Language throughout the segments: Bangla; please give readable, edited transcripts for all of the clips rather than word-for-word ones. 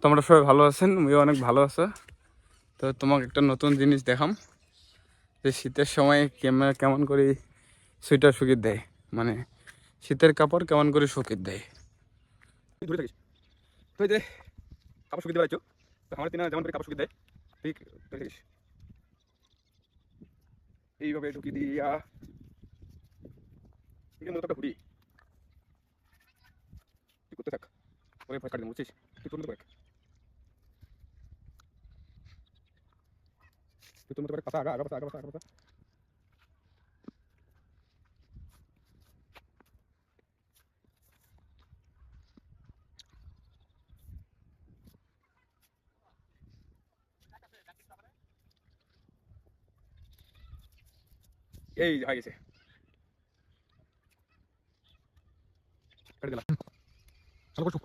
তোমরা সবাই ভালো আছেন, আমিও অনেক ভালো আছি। তো তোমাকে একটা নতুন জিনিস দেখাম যে শীতের সময় কেমন করে সোয়েটার শুকিয়ে দেয়, মানে শীতের কাপড় কেমন করে শুকিয়ে দেয়। ধরে থাকিস তো এই যে কাপড় শুকিয়ে দেওয়া তো আমার তিনা যেমন করে কাপড় শুকিয়ে দেয় ঠিক ধরে থাকিস এইভাবে ঢুকিয়ে দিয়া মতো একটা ঘুরি তুই করতে থাক, পরে কাটি দেবো বুঝছিস। তুই তোর মতো করে পাতা আগা আগা পাতা আগা পাতা আগা পাতা। এই হয়ে গেছে, কেটে দিলাম। চালু করছো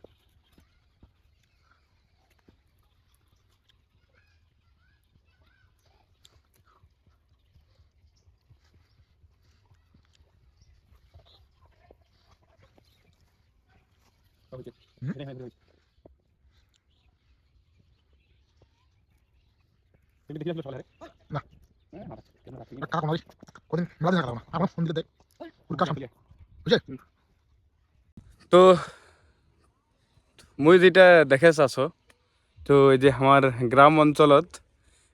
তো মুই যেটা দেখে চাছো, তো এই যে আমার গ্রাম অঞ্চলত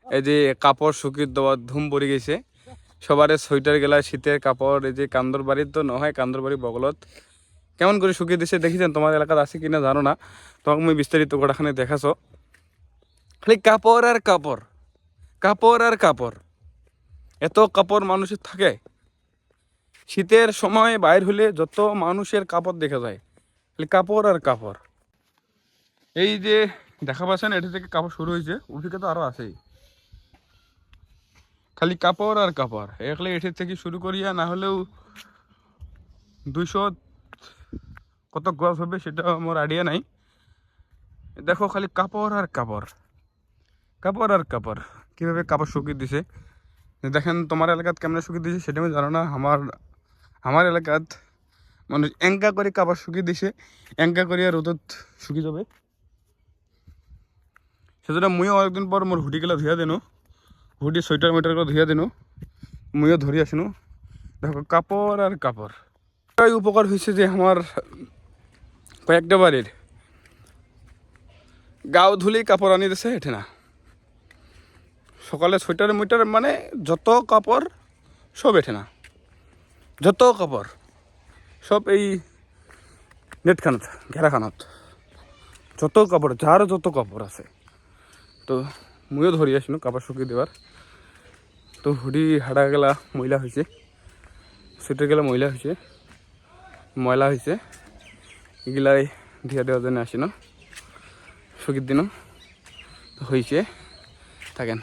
এই যে কাপড় শুকিয়ে দেওয়ার ধুম পড়ে গেছে। সবারে সোয়েটার গেলা শীতের কাপড় এই যে কান্দর বাড়ির তো নহয়, কান্দর বাড়ি বগলত কেমন করে শুকিয়ে দিছে দেখেছেন। তোমার এলাকাতে আছে কিনা জানো না, তোমাকে মুই বিস্তারিত গোটাখানে দেখাছো। খালি কাপড় আর কাপড়, কাপড় আর কাপড়, এত কাপড় মানুষের থাকে। শীতের সময় বাইর হলে যত মানুষের কাপড় দেখা যায়, খালি কাপড় আর কাপড়। এই যে দেখা পাচ্ছেন এটা থেকে কাপড় শুরু হয়েছে, ওদিকে তো আরো আছেই, খালি কাপড় আর কাপড়। একলে এটির থেকে শুরু করিয়া না হলেও 200 কত গজ হবে সেটা আমার আইডিয়া নাই। দেখো খালি কাপড় আর কাপড়, কাপড় আর কাপড়। কীভাবে কাপড় শুকিয়ে দিছে দেখেন। তোমার এলাকাত কেমন শুকিয়ে দিছে সেটা আমি জানো না। আমার এলাকাত মানুষ এঙ্কা করে কাপড় শুকিয়ে দিছে, এঙ্কা করিয়া রোদত শুকিয়ে যাবে। সেজন্য মুইও অনেকদিন পর মোর হুডিগুলা ধুয়া দিনু, হুডি সোয়েটার মেটার করে ধুয়া দিনু, মুইও ধরি আসিনু। দেখো কাপড় আর কাপড়। এই উপকার হয়েছে যে আমার কয়েকটা বাড়ির গাও ধুলেই কাপড় আনি দিছে হেঁটে না। সকালে সোয়েটার মিটার মানে যত কাপড় সব এঠে না, যত কাপড় সব এই নেটখানত ঘেরাখানত, যত কাপড় যার যত কাপড় আছে। তো মুইও ধরি আসিনু কাপড় শুকিয়ে দেওয়ার। তো হুডি হাড়া গেলা ময়লা হয়েছে, সোয়েটার গেলা ময়লা হয়েছে, ময়লা হয়েছে, এগুলাই ধুয়া দেওয়ার জন্য আসিনো, শুকিয়ে দিন হয়েছে থাকেন।